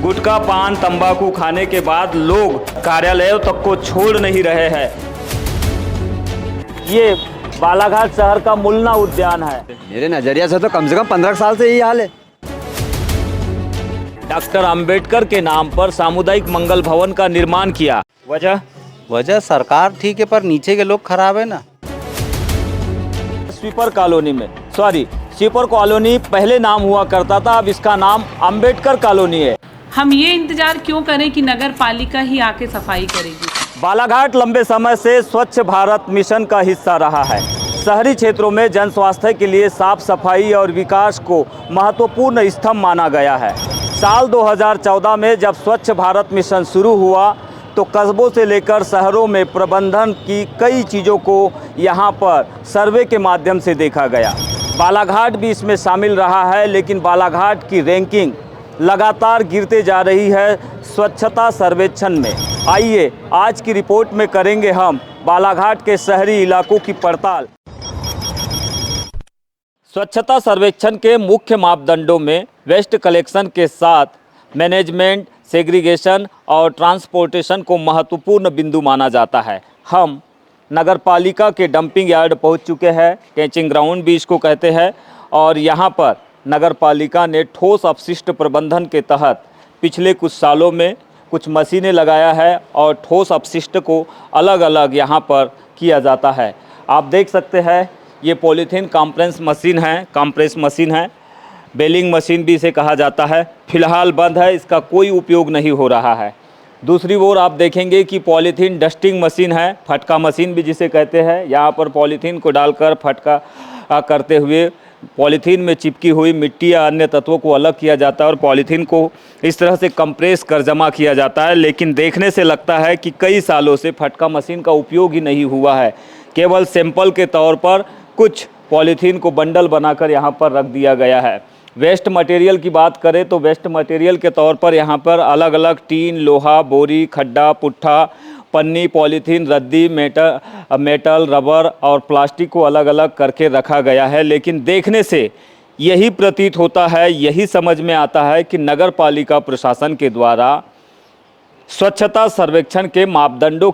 गुटखा पान तंबाकू खाने के बाद लोग कार्यालयों तक को छोड़ नहीं रहे हैं। ये बालाघाट शहर का मुलना उद्यान है। मेरे नजरिया से तो कम 15 साल से यही हाल है। डॉक्टर अंबेडकर के नाम पर सामुदायिक मंगल भवन का निर्माण किया। वजह सरकार ठीक है पर नीचे के लोग खराब है ना। स्वीपर कॉलोनी पहले नाम हुआ करता था, अब इसका नाम अंबेडकर कॉलोनी है। हम ये इंतजार क्यों करें कि नगर पालिका ही आके सफाई करेगी। बालाघाट लंबे समय से स्वच्छ भारत मिशन का हिस्सा रहा है। शहरी क्षेत्रों में जन स्वास्थ्य के लिए साफ सफाई और विकास को महत्वपूर्ण स्तंभ माना गया है। साल 2014 में जब स्वच्छ भारत मिशन शुरू हुआ तो कस्बों से लेकर शहरों में प्रबंधन की कई चीज़ों को यहाँ पर सर्वे के माध्यम से देखा गया। बालाघाट भी इसमें शामिल रहा है, लेकिन बालाघाट की रैंकिंग लगातार गिरते जा रही है स्वच्छता सर्वेक्षण में। आइए आज की रिपोर्ट में करेंगे हम बालाघाट के शहरी इलाकों की पड़ताल। स्वच्छता सर्वेक्षण के मुख्य मापदंडों में वेस्ट कलेक्शन के साथ मैनेजमेंट, सेग्रीगेशन और ट्रांसपोर्टेशन को महत्वपूर्ण बिंदु माना जाता है। हम नगर पालिका के डंपिंग यार्ड पहुंच चुके हैं, कैचिंग ग्राउंड भी इसको कहते हैं, और यहाँ पर नगर पालिका ने ठोस अपशिष्ट प्रबंधन के तहत पिछले कुछ सालों में कुछ मशीनें लगाया है और ठोस अपशिष्ट को अलग अलग यहाँ पर किया जाता है। आप देख सकते हैं ये पॉलीथीन कंप्रेस मशीन है, बेलिंग मशीन भी इसे कहा जाता है। फिलहाल बंद है, इसका कोई उपयोग नहीं हो रहा है। दूसरी ओर आप देखेंगे कि पॉलीथीन डस्टिंग मशीन है, फटका मशीन भी जिसे कहते हैं। यहाँ पर पॉलीथीन को डालकर फटका करते हुए पॉलीथीन में चिपकी हुई मिट्टी या अन्य तत्वों को अलग किया जाता है और पॉलीथीन को इस तरह से कंप्रेस कर जमा किया जाता है। लेकिन देखने से लगता है कि कई सालों से फटका मशीन का उपयोग ही नहीं हुआ है। केवल सैंपल के तौर पर कुछ पॉलीथीन को बंडल बनाकर यहाँ पर रख दिया गया है। वेस्ट मटेरियल की बात करें तो वेस्ट मटेरियल के तौर पर यहाँ पर अलग अलग टीन, लोहा, बोरी, खड्डा, पुट्ठा, पन्नी, पॉलीथीन, रद्दी, मेटल, रबर और प्लास्टिक को अलग अलग करके रखा गया है। लेकिन देखने से यही प्रतीत होता है, यही समझ में आता है कि नगर पालिका प्रशासन के द्वारा स्वच्छता सर्वेक्षण के मापदंडों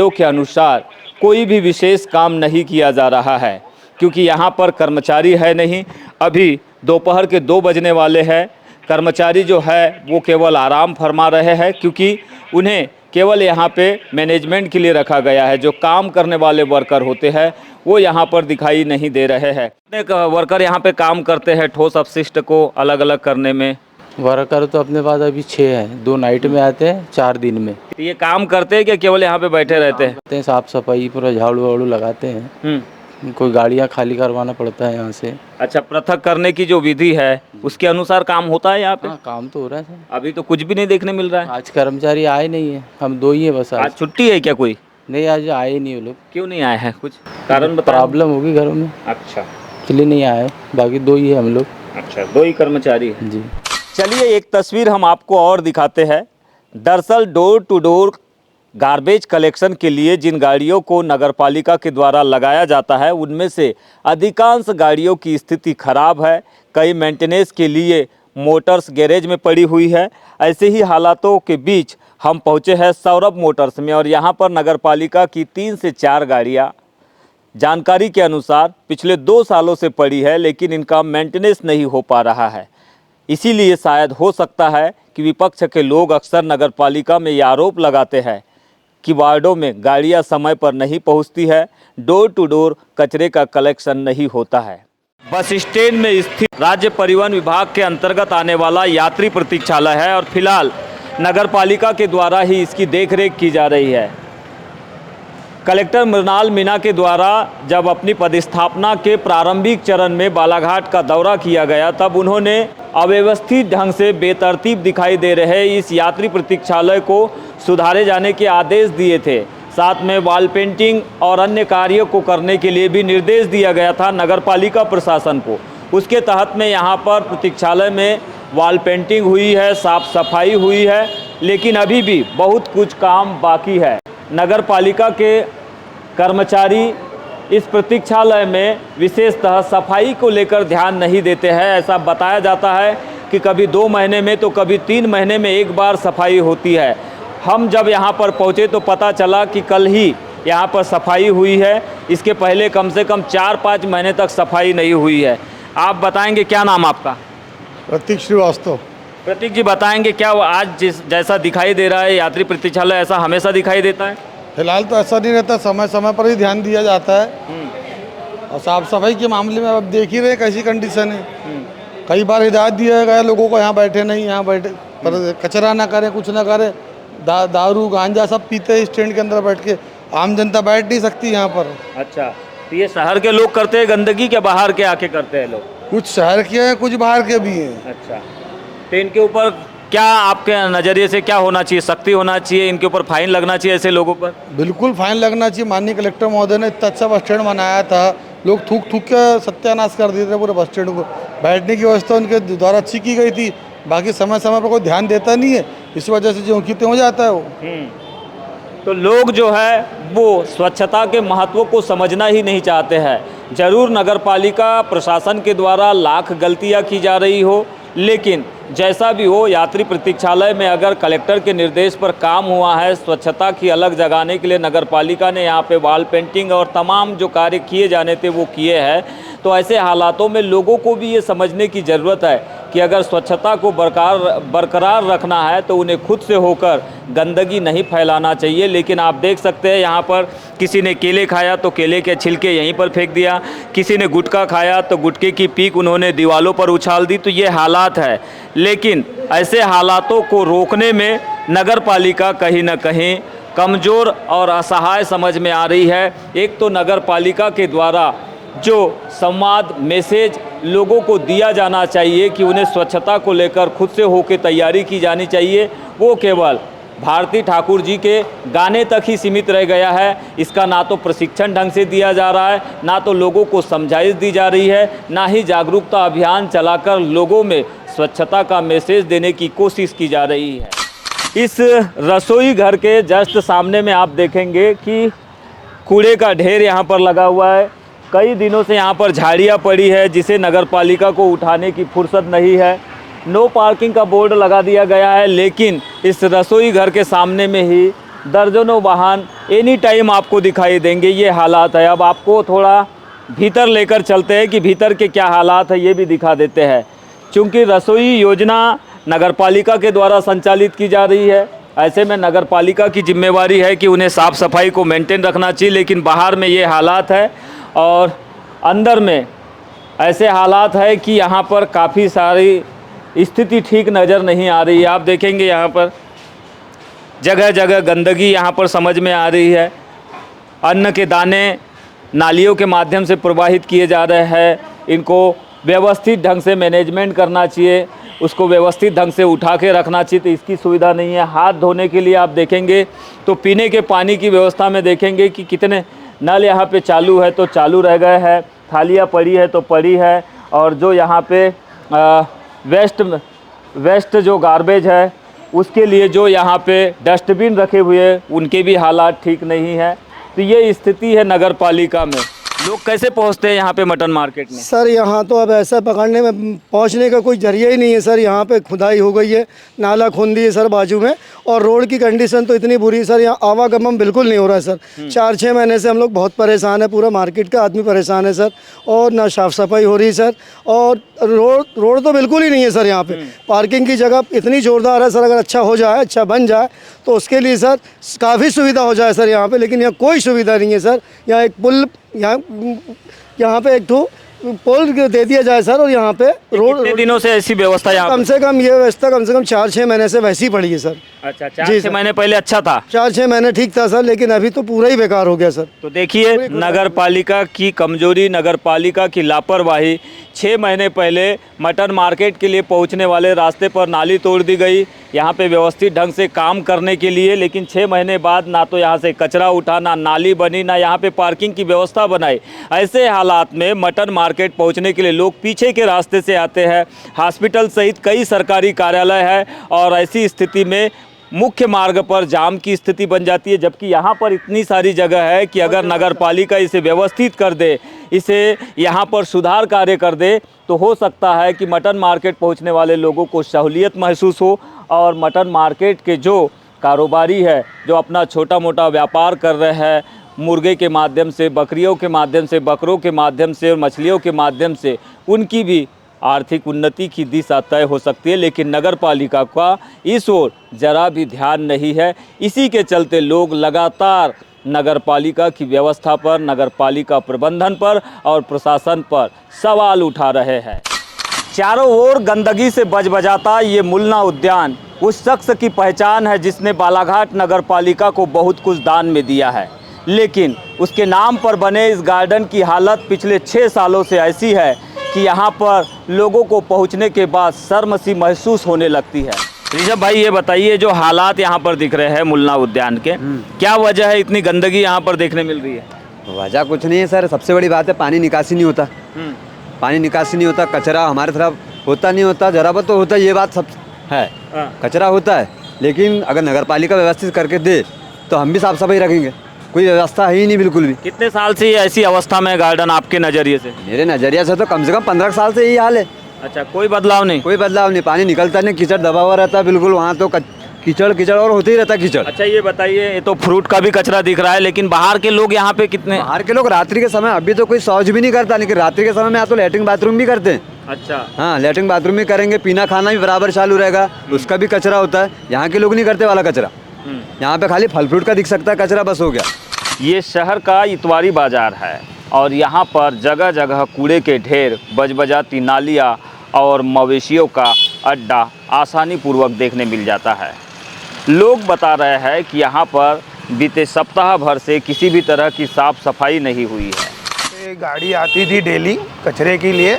के अनुसार कोई भी विशेष काम नहीं किया जा रहा है, क्योंकि यहाँ पर कर्मचारी है नहीं। अभी दोपहर के 2 बजने वाले हैं। कर्मचारी जो है वो केवल आराम फरमा रहे हैं, क्योंकि उन्हें केवल यहाँ पे मैनेजमेंट के लिए रखा गया है। जो काम करने वाले वर्कर होते हैं वो यहाँ पर दिखाई नहीं दे रहे हैं। कितने वर्कर यहाँ पे काम करते हैं ठोस अपशिष्ट को अलग अलग करने में? वर्कर तो अपने पास अभी 6 हैं, 2 नाइट में आते हैं, 4 दिन में। तो ये काम करते हैं क्या केवल यहाँ पे बैठे रहते हैं? साफ सफाई पूरा झाड़ू वाड़ू लगाते हैं। कोई गाड़ियाँ खाली करवाना पड़ता है यहाँ से। अच्छा, पृथक करने की जो विधि है उसके अनुसार काम होता है यहाँ पे? हाँ, काम तो हो रहा है। अभी तो कुछ भी नहीं देखने मिल रहा है। आज कर्मचारी आए नहीं है, हम 2 ही है बस। आज छुट्टी है क्या कोई? नहीं, आज आए नहीं वो लोग। क्यों नहीं आए हैं? कुछ कारण बताओ। प्रॉब्लम होगी घरों में। अच्छा, इसलिए नहीं आए। बाकी 2 ही है हम लोग। अच्छा, 2 ही कर्मचारी हैं जी। चलिए एक तस्वीर हम आपको और दिखाते हैं। दरअसल door to door garbage collection के लिए जिन गाड़ियों को नगरपालिका के द्वारा लगाया जाता है उनमें से अधिकांश गाड़ियों की स्थिति खराब है। कई मेंटेनेंस के लिए मोटर्स गैरेज में पड़ी हुई है। ऐसे ही हालातों के बीच हम पहुंचे हैं सौरभ मोटर्स में, और यहाँ पर नगरपालिका की 3 से 4 गाड़ियाँ जानकारी के अनुसार पिछले 2 सालों से पड़ी है, लेकिन इनका मेंटेनेंस नहीं हो पा रहा है। इसीलिए शायद हो सकता है कि विपक्ष के लोग अक्सर नगरपालिका में ये आरोप लगाते हैं कि वार्डों में गाड़ियां समय पर नहीं पहुंचती है, डोर टू डोर कचरे का कलेक्शन नहीं होता है। बस स्टैंड में स्थित राज्य परिवहन विभाग के अंतर्गत आने वाला यात्री प्रतीक्षालय है और फिलहाल नगरपालिका के द्वारा ही इसकी देखरेख की जा रही है। कलेक्टर मृणाल मीणा के द्वारा जब अपनी पदस्थापना के प्रारंभिक चरण में बालाघाट का दौरा किया गया तब उन्होंने अव्यवस्थित ढंग से बेतरतीब दिखाई दे रहे इस यात्री प्रतीक्षालय को सुधारे जाने के आदेश दिए थे। साथ में वॉल पेंटिंग और अन्य कार्यों को करने के लिए भी निर्देश दिया गया था नगरपालिका प्रशासन को। उसके तहत में यहाँ पर प्रतीक्षालय में वॉल पेंटिंग हुई है, साफ सफाई हुई है, लेकिन अभी भी बहुत कुछ काम बाकी है। नगरपालिका के कर्मचारी इस प्रतीक्षालय में विशेषतः सफाई को लेकर ध्यान नहीं देते हैं। ऐसा बताया जाता है कि कभी 2 महीने में तो कभी 3 महीने में एक बार सफाई होती है। हम जब यहाँ पर पहुँचे तो पता चला कि कल ही यहाँ पर सफाई हुई है, इसके पहले कम से कम 4-5 महीने तक सफाई नहीं हुई है। आप बताएंगे, क्या नाम आपका? प्रतीक श्रीवास्तव। प्रतीक जी, बताएंगे क्या आज जैसा दिखाई दे रहा है यात्री प्रतीक्षालय, ऐसा हमेशा दिखाई देता है? फिलहाल तो ऐसा नहीं रहता, समय समय पर ही ध्यान दिया जाता है। और साफ सफाई के मामले में अब देख ही रहे कैसी कंडीशन है। कई बार हिदायत दिया गया लोगों को यहाँ बैठे नहीं, यहाँ बैठे पर कचरा ना करें, कुछ ना करें। दारू गांजा सब पीते हैं स्टैंड के अंदर बैठ के, आम जनता बैठ नहीं सकती यहाँ पर। अच्छा, तो ये शहर के लोग करते हैं गंदगी, के बाहर के आके करते हैं लोग? कुछ शहर के हैं, कुछ बाहर के भी हैं। अच्छा, तो इनके ऊपर क्या आपके नज़रिए से क्या होना चाहिए? सख्ती होना चाहिए, इनके ऊपर फाइन लगना चाहिए ऐसे लोगों पर? बिल्कुल फाइन लगना चाहिए। माननीय कलेक्टर महोदय ने इतना अच्छा बस स्टैंड बनाया था, लोग थूक थूक के सत्यानाश कर दिए थे पूरे बस स्टैंड को। बैठने की व्यवस्था उनके द्वारा अच्छी की गई थी, बाकी समय समय पर कोई ध्यान देता नहीं है, इस वजह से जो हो जाता है वो। तो लोग जो है वो स्वच्छता के महत्व को समझना ही नहीं चाहते हैं। जरूर नगर पालिका प्रशासन के द्वारा लाख गलतियां की जा रही हो, लेकिन जैसा भी हो, यात्री प्रतीक्षालय में अगर कलेक्टर के निर्देश पर काम हुआ है, स्वच्छता की अलग जगाने के लिए नगर पालिका ने यहाँ पे वॉल पेंटिंग और तमाम जो कार्य किए जाने थे वो किए हैं, तो ऐसे हालातों में लोगों को भी ये समझने की ज़रूरत है कि अगर स्वच्छता को बरकरार रखना है तो उन्हें खुद से होकर गंदगी नहीं फैलाना चाहिए। लेकिन आप देख सकते हैं यहाँ पर किसी ने केले खाया तो केले के छिलके यहीं पर फेंक दिया, किसी ने गुटखा खाया तो गुटखे की पीक उन्होंने दीवालों पर उछाल दी। तो ये हालात है, लेकिन ऐसे हालातों को रोकने में नगर पालिका कहीं ना कहीं कमज़ोर और असहाय समझ में आ रही है। एक तो नगर पालिका के द्वारा जो संवाद मैसेज लोगों को दिया जाना चाहिए कि उन्हें स्वच्छता को लेकर खुद से होकर तैयारी की जानी चाहिए, वो केवल भारती ठाकुर जी के गाने तक ही सीमित रह गया है। इसका ना तो प्रशिक्षण ढंग से दिया जा रहा है, ना तो लोगों को समझाइश दी जा रही है, ना ही जागरूकता अभियान चलाकर लोगों में स्वच्छता का मैसेज देने की कोशिश की जा रही है। इस रसोई घर के जस्ट सामने में आप देखेंगे कि कूड़े का ढेर यहाँ पर लगा हुआ है। कई दिनों से यहाँ पर झाड़ियाँ पड़ी है जिसे नगर पालिका को उठाने की फुर्सत नहीं है। नो पार्किंग का बोर्ड लगा दिया गया है, लेकिन इस रसोई घर के सामने में ही दर्जनों वाहन एनी टाइम आपको दिखाई देंगे। ये हालात है। अब आपको थोड़ा भीतर लेकर चलते हैं कि भीतर के क्या हालात है, ये भी दिखा देते हैं। चूँकि रसोई योजना नगर पालिका के द्वारा संचालित की जा रही है, ऐसे में नगर पालिका की जिम्मेवारी है कि उन्हें साफ़ सफाई को मेंटेन रखना चाहिए, लेकिन बाहर में ये हालात है और अंदर में ऐसे हालात है कि यहाँ पर काफ़ी सारी स्थिति ठीक नज़र नहीं आ रही है। आप देखेंगे यहाँ पर जगह जगह गंदगी यहाँ पर समझ में आ रही है। अन्न के दाने नालियों के माध्यम से प्रवाहित किए जा रहे हैं। इनको व्यवस्थित ढंग से मैनेजमेंट करना चाहिए, उसको व्यवस्थित ढंग से उठा के रखना चाहिए, तो इसकी सुविधा नहीं है। हाथ धोने के लिए आप देखेंगे तो पीने के पानी की व्यवस्था में देखेंगे कि कितने नल यहाँ पे चालू है तो चालू रह गए हैं, थालियाँ पड़ी है तो पड़ी है, और जो यहाँ पे वेस्ट जो गार्बेज है उसके लिए जो यहाँ पे डस्टबिन रखे हुए उनके भी हालात ठीक नहीं है। तो ये स्थिति है नगर पालिका में। लोग कैसे पहुँचते हैं यहाँ पे मटन मार्केट में? सर यहाँ तो अब ऐसा पकड़ने में पहुँचने का कोई जरिया ही नहीं है सर। यहाँ पे खुदाई हो गई है, नाला खून दी है सर बाजू में, और रोड की कंडीशन तो इतनी बुरी है सर, यहाँ आवागमन बिल्कुल नहीं हो रहा है सर। 4-6 महीने से हम लोग बहुत परेशान है, पूरा मार्केट का आदमी परेशान है सर। और ना साफ़ सफाई हो रही सर, और रोड तो बिल्कुल ही नहीं है सर। यहाँ पे पार्किंग की जगह इतनी ज़ोरदार है सर, अगर अच्छा हो जाए, अच्छा बन जाए तो उसके लिए सर काफ़ी सुविधा हो जाए सर यहाँ पे, लेकिन यहाँ कोई सुविधा नहीं है सर। यहाँ एक पुल यहाँ पे एक पोल दे दिया जाए सर, और यहाँ पे कितने दिनों से ऐसी व्यवस्था यहाँ कम से कम ये व्यवस्था कम से कम 4-6 महीने से वैसी पड़ी है सर। अच्छा, 4-6 महीने पहले अच्छा था? 4-6 महीने ठीक था सर, लेकिन अभी तो पूरा ही बेकार हो गया सर। तो देखिए नगर पालिका की कमजोरी, नगर पालिका की लापरवाही। 6 महीने पहले मटन मार्केट के लिए पहुंचने वाले रास्ते पर नाली तोड़ दी गई यहाँ पे व्यवस्थित ढंग से काम करने के लिए, लेकिन 6 महीने बाद ना तो यहाँ से कचरा उठा, ना नाली बनी, ना यहाँ पे पार्किंग की व्यवस्था बनाई। ऐसे हालात में मटन मार्केट पहुँचने के लिए लोग पीछे के रास्ते से आते हैं। हॉस्पिटल सहित कई सरकारी कार्यालय है, और ऐसी स्थिति में मुख्य मार्ग पर जाम की स्थिति बन जाती है, जबकि यहाँ पर इतनी सारी जगह है कि अगर नगर पालिका इसे व्यवस्थित कर दे, इसे यहाँ पर सुधार कार्य कर दे, तो हो सकता है कि मटन मार्केट पहुँचने वाले लोगों को सहूलियत महसूस हो और मटन मार्केट के जो कारोबारी है, जो अपना छोटा मोटा व्यापार कर रहे हैं, मुर्गे के माध्यम से, बकरियों के माध्यम से, बकरों के माध्यम से और मछलियों के माध्यम से, उनकी भी आर्थिक उन्नति की दिशा तय हो सकती है। लेकिन नगर पालिका का इस ओर जरा भी ध्यान नहीं है। इसी के चलते लोग लगातार नगर पालिका की व्यवस्था पर, नगर पालिका प्रबंधन पर और प्रशासन पर सवाल उठा रहे हैं। चारों ओर गंदगी से बजबजाता ये मुलना उद्यान उस शख्स की पहचान है जिसने बालाघाट नगर पालिका को बहुत कुछ दान में दिया है, लेकिन उसके नाम पर बने इस गार्डन की हालत पिछले 6 सालों से ऐसी है कि यहाँ पर लोगों को पहुँचने के बाद शर्म सी महसूस होने लगती है। ऋषभ भाई, ये बताइए, जो हालात यहाँ पर दिख रहे हैं मुलना उद्यान के, क्या वजह है इतनी गंदगी यहाँ पर देखने मिल रही है? वजह कुछ नहीं है सर, सबसे बड़ी बात है पानी निकासी नहीं होता। पानी निकासी नहीं होता, कचरा हमारे तरफ होता नहीं होता, जरा बहुत तो होता, ये बात सब है। कचरा होता है, लेकिन अगर नगर पालिका व्यवस्थित करके दे तो हम भी साफ सफाई रखेंगे। कोई व्यवस्था है ही नहीं बिल्कुल भी। कितने साल से ये ऐसी अवस्था में गार्डन आपके नज़रिए से? मेरे नज़रिया से तो कम से कम 15 साल से यही हाल है। अच्छा, कोई बदलाव नहीं? कोई बदलाव नहीं, पानी निकलता नहीं, कीचड़ दबा हुआ रहता है बिल्कुल, वहाँ तो कीचड़ कीचड़ और होते ही रहता है कीचड़। अच्छा, ये बताइए, ये तो फ्रूट का भी कचरा दिख रहा है, लेकिन बाहर के लोग यहाँ पे कितने? बाहर के लोग रात्रि के समय, अभी तो कोई शौच भी नहीं करता, लेकिन रात्रि के समय में यहाँ तो लैट्रिन बाथरूम भी करते हैं। अच्छा, हाँ, लैट्रिन बाथरूम भी करेंगे, पीना खाना भी बराबर चालू रहेगा, उसका भी कचरा होता है। यहाँ के लोग नहीं करते वाला कचरा, यहाँ पे खाली फल फ्रूट का दिख सकता है कचरा, बस हो गया। ये शहर का इतवारी बाजार है और यहाँ पर जगह जगह कूड़े के ढेर, बजबजाती नालियाँ और मवेशियों का अड्डा आसानी पूर्वक देखने मिल जाता है। लोग बता रहे हैं कि यहाँ पर बीते सप्ताह भर से किसी भी तरह की साफ सफाई नहीं हुई है। गाड़ी आती थी डेली कचरे के लिए,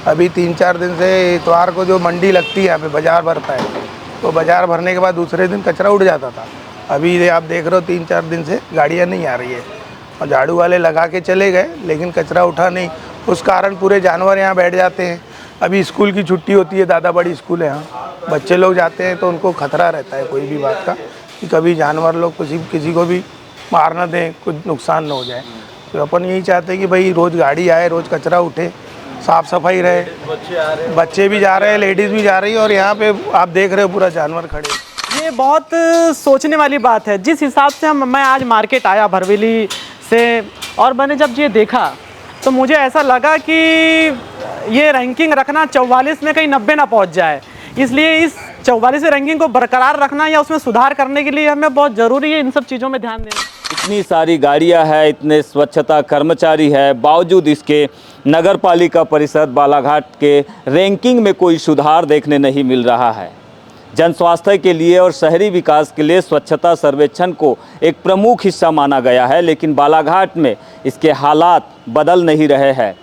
अभी 3-4 दिन से इतवार को जो मंडी लगती है यहाँ पे बाज़ार भरता है, तो बाज़ार भरने के बाद दूसरे दिन कचरा उठ जाता था। अभी ये आप देख रहे हो 3-4 दिन से गाड़ियाँ नहीं आ रही है और झाड़ू वाले लगा के चले गए, लेकिन कचरा उठा नहीं। उस कारण पूरे जानवर यहाँ बैठ जाते हैं। अभी स्कूल की छुट्टी होती है, दादा बड़ी स्कूल है यहाँ, बच्चे लोग जाते हैं तो उनको खतरा रहता है कोई भी बात का कि कभी जानवर लोग किसी को भी मार ना दें, कुछ नुकसान ना हो जाए। तो अपन यही चाहते हैं कि भाई रोज़ गाड़ी आए, रोज़ कचरा उठे, साफ़ सफाई रहे। बच्चे भी जा रहे हैं, लेडीज़ भी जा रही है और यहाँ पे आप देख रहे हो पूरा जानवर खड़े। ये बहुत सोचने वाली बात है। जिस हिसाब से मैं आज मार्केट आया भरवेली से और मैंने जब ये देखा तो मुझे ऐसा लगा कि ये रैंकिंग रखना 44 में कहीं 90 ना पहुंच जाए, इसलिए इस 44 रैंकिंग को बरकरार रखना या उसमें सुधार करने के लिए हमें बहुत ज़रूरी है इन सब चीज़ों में ध्यान देना। इतनी सारी गाड़ियां हैं, इतने स्वच्छता कर्मचारी है, बावजूद इसके नगर पालिका परिषद बालाघाट के रैंकिंग में कोई सुधार देखने नहीं मिल रहा है। जन स्वास्थ्य के लिए और शहरी विकास के लिए स्वच्छता सर्वेक्षण को एक प्रमुख हिस्सा माना गया है, लेकिन बालाघाट में इसके हालात बदल नहीं रहे हैं।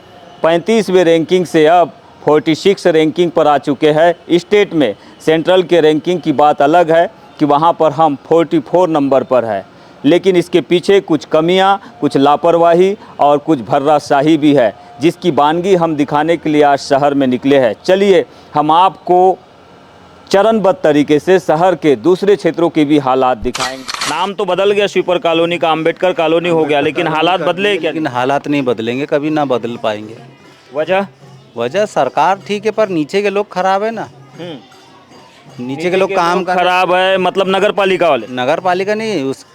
35वें रैंकिंग से अब 46 रैंकिंग पर आ चुके हैं। स्टेट में सेंट्रल के रैंकिंग की बात अलग है कि वहां पर हम 44 नंबर पर है, लेकिन इसके पीछे कुछ कमियां, कुछ लापरवाही और कुछ भर्राशाही भी है, जिसकी वानगी हम दिखाने के लिए आज शहर में निकले हैं। चलिए हम आपको चरणबद्ध तरीके से शहर के दूसरे क्षेत्रों के भी हालात दिखाएंगे। नाम तो बदल गया स्वीपर कॉलोनी का, अम्बेडकर कॉलोनी हो गया, लेकिन हालात बदले क्या? लेकिन हालात नहीं बदलेंगे, कभी ना बदल पाएंगे। वजह सरकार ठीक है पर नीचे के लोग खराब है ना। नीचे के लोग काम खराब है, मतलब नगर पालिका वाले? नगर पालिका नहीं, उस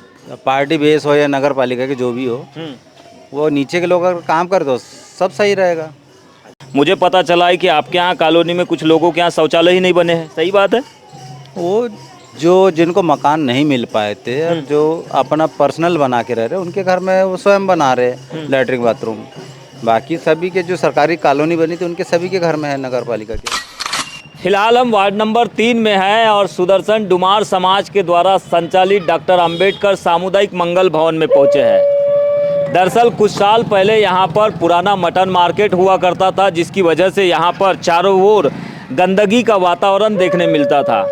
पार्टी बेस हो या नगर पालिका के जो भी हो, वो नीचे के लोग अगर काम कर दो सब सही रहेगा। मुझे पता चला है कि आपके यहाँ कॉलोनी में कुछ लोगों के यहाँ शौचालय ही नहीं बने हैं, सही बात है? वो जो जिनको मकान नहीं मिल पाए थे और जो अपना पर्सनल बना के रह रहे उनके घर में वो स्वयं बना रहे लैट्रिन बाथरूम। बाकी सभी के जो सरकारी कॉलोनी बनी थी उनके सभी के घर में है नगर पालिका के। फिलहाल हम वार्ड नंबर 3 में हैं और सुदर्शन डुमार समाज के द्वारा संचालित डॉक्टर अंबेडकर सामुदायिक मंगल भवन में पहुंचे हैं। दरअसल कुछ साल पहले यहाँ पर पुराना मटन मार्केट हुआ करता था, जिसकी वजह से यहाँ पर चारों ओर गंदगी का वातावरण देखने मिलता था।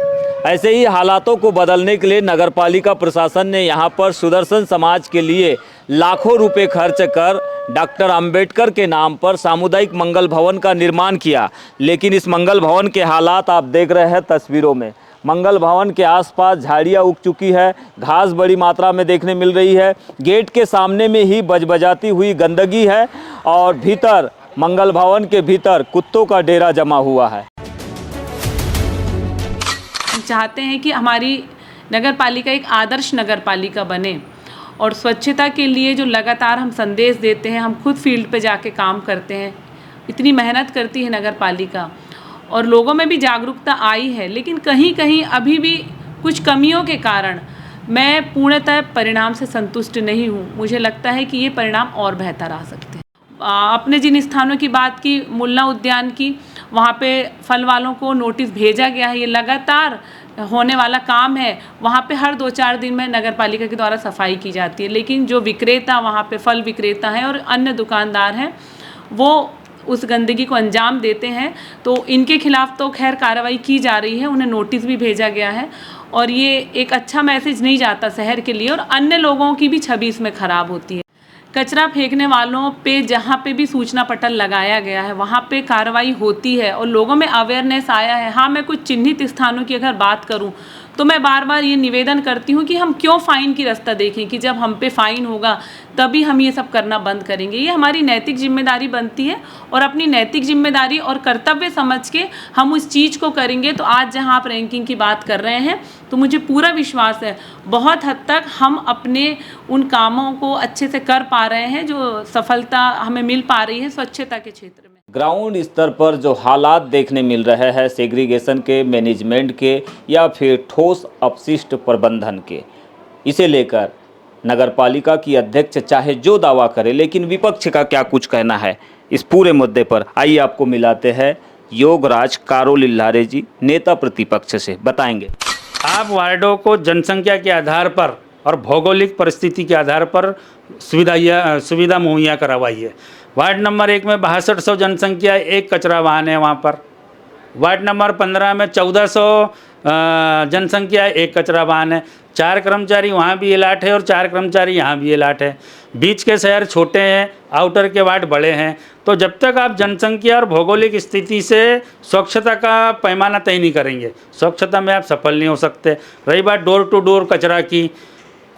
ऐसे ही हालातों को बदलने के लिए नगर पालिका प्रशासन ने यहाँ पर सुदर्शन समाज के लिए लाखों रुपए खर्च कर डॉक्टर अंबेडकर के नाम पर सामुदायिक मंगल भवन का निर्माण किया। लेकिन इस मंगल भवन के हालात आप देख रहे हैं तस्वीरों में। मंगल भवन के आसपास झाड़ियाँ उग चुकी है, घास बड़ी मात्रा में देखने मिल रही है। गेट के सामने में ही बजबजाती हुई गंदगी है और भीतर मंगल भवन के भीतर कुत्तों का डेरा जमा हुआ है। हम चाहते हैं कि हमारी नगर पालिका एक आदर्श नगर पालिका बने और स्वच्छता के लिए जो लगातार हम संदेश देते हैं, हम खुद फील्ड पे जाके काम करते हैं, इतनी मेहनत करती है नगर पालिका और लोगों में भी जागरूकता आई है, लेकिन कहीं कहीं अभी भी कुछ कमियों के कारण मैं पूर्णतः परिणाम से संतुष्ट नहीं हूँ। मुझे लगता है कि ये परिणाम और बेहतर आ सकते हैं। अपने जिन स्थानों की बात की, मुल्ला उद्यान की, वहाँ पे फल वालों को नोटिस भेजा गया है, ये लगातार होने वाला काम है। वहाँ पे हर 2-4 दिन में नगर पालिका के द्वारा सफाई की जाती है, लेकिन जो विक्रेता वहाँ पे फल विक्रेता हैं और अन्य दुकानदार हैं, वो उस गंदगी को अंजाम देते हैं। तो इनके खिलाफ़ तो खैर कार्रवाई की जा रही है, उन्हें नोटिस भी भेजा गया है और ये एक अच्छा मैसेज नहीं जाता शहर के लिए और अन्य लोगों की भी छवि इसमें ख़राब होती है। कचरा फेंकने वालों पे जहाँ पे भी सूचना पटल लगाया गया है वहाँ पे कार्रवाई होती है और लोगों में अवेयरनेस आया है। हाँ, मैं कुछ चिन्हित स्थानों की अगर बात करूँ तो मैं बार बार ये निवेदन करती हूँ कि हम क्यों फ़ाइन की रास्ता देखें कि जब हम पे फ़ाइन होगा तभी हम ये सब करना बंद करेंगे। ये हमारी नैतिक जिम्मेदारी बनती है और अपनी नैतिक जिम्मेदारी और कर्तव्य समझ के हम उस चीज़ को करेंगे। तो आज जहाँ आप रैंकिंग की बात कर रहे हैं तो मुझे पूरा विश्वास है बहुत हद तक हम अपने उन कामों को अच्छे से कर पा रहे हैं जो सफलता हमें मिल पा रही है स्वच्छता के क्षेत्र में। ग्राउंड स्तर पर जो हालात देखने मिल रहे हैं सेग्रीगेशन के, मैनेजमेंट के या फिर ठोस अपशिष्ट प्रबंधन के, इसे लेकर नगरपालिका की अध्यक्ष चाहे जो दावा करे, लेकिन विपक्ष का क्या कुछ कहना है इस पूरे मुद्दे पर, आइए आपको मिलाते हैं योगराज कारोलिल्लारे जी, नेता प्रतिपक्ष से, बताएंगे। आप वार्डों को जनसंख्या के आधार पर और भौगोलिक परिस्थिति के आधार पर सुविधा मुहैया करवाइए। वार्ड नंबर 1 में 6200 जनसंख्या, 1 कचरा वाहन है वहाँ पर। वार्ड नंबर 15 में 1400 जनसंख्या, 1 कचरा वाहन है। 4 कर्मचारी वहाँ भी अलाट है और 4 कर्मचारी यहाँ भी अलाट है। बीच के शहर छोटे हैं, आउटर के वार्ड बड़े हैं। तो जब तक आप जनसंख्या और भौगोलिक स्थिति से स्वच्छता का पैमाना तय नहीं करेंगे, स्वच्छता में आप सफल नहीं हो सकते। रही बात डोर टू डोर कचरा की,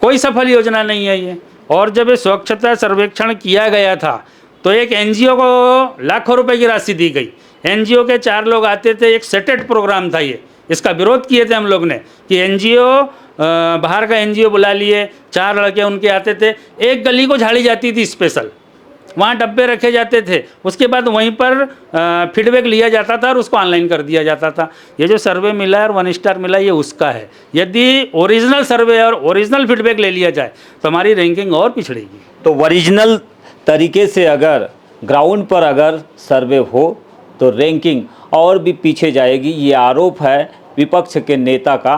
कोई सफल योजना नहीं है ये। और जब ये स्वच्छता सर्वेक्षण किया गया था तो एक एनजीओ को लाखों रुपए की राशि दी गई। एनजीओ के 4 लोग आते थे, एक सेटेड प्रोग्राम था ये, इसका विरोध किए थे हम लोग ने कि एनजीओ बाहर का एनजीओ बुला लिए, 4 लड़के उनके आते थे, एक गली को झाड़ी जाती थी स्पेशल, वहाँ डब्बे रखे जाते थे, उसके बाद वहीं पर फीडबैक लिया जाता था और उसको ऑनलाइन कर दिया जाता था। ये जो सर्वे मिला और 1 स्टार मिला ये उसका है। यदि ओरिजिनल सर्वे और ओरिजिनल फीडबैक ले लिया जाए तो हमारी रैंकिंग और पिछड़ेगी। तो ओरिजिनल तरीके से अगर ग्राउंड पर अगर सर्वे हो तो रैंकिंग और भी पीछे जाएगी, ये आरोप है विपक्ष के नेता का।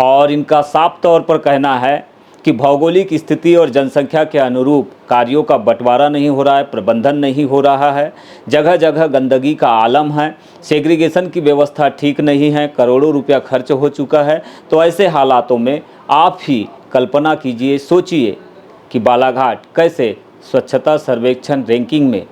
और इनका साफ तौर पर कहना है कि भौगोलिक स्थिति और जनसंख्या के अनुरूप कार्यों का बंटवारा नहीं हो रहा है, प्रबंधन नहीं हो रहा है, जगह जगह गंदगी का आलम है, सेग्रीगेशन की व्यवस्था ठीक नहीं है, करोड़ों रुपया खर्च हो चुका है। तो ऐसे हालातों में आप ही कल्पना कीजिए, सोचिए कि बालाघाट कैसे स्वच्छता सर्वेक्षण रैंकिंग में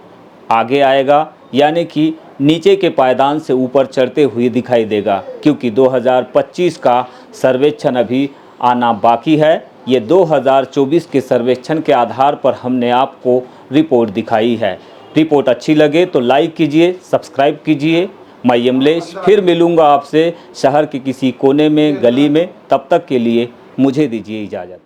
आगे आएगा, यानी कि नीचे के पायदान से ऊपर चढ़ते हुए दिखाई देगा, क्योंकि 2025 का सर्वेक्षण अभी आना बाकी है। ये 2024 के सर्वेक्षण के आधार पर हमने आपको रिपोर्ट दिखाई है। रिपोर्ट अच्छी लगे तो लाइक कीजिए, सब्सक्राइब कीजिए। मैं यमलेश फिर मिलूँगा आपसे शहर के किसी कोने में, गली में। तब तक के लिए मुझे दीजिए इजाज़त।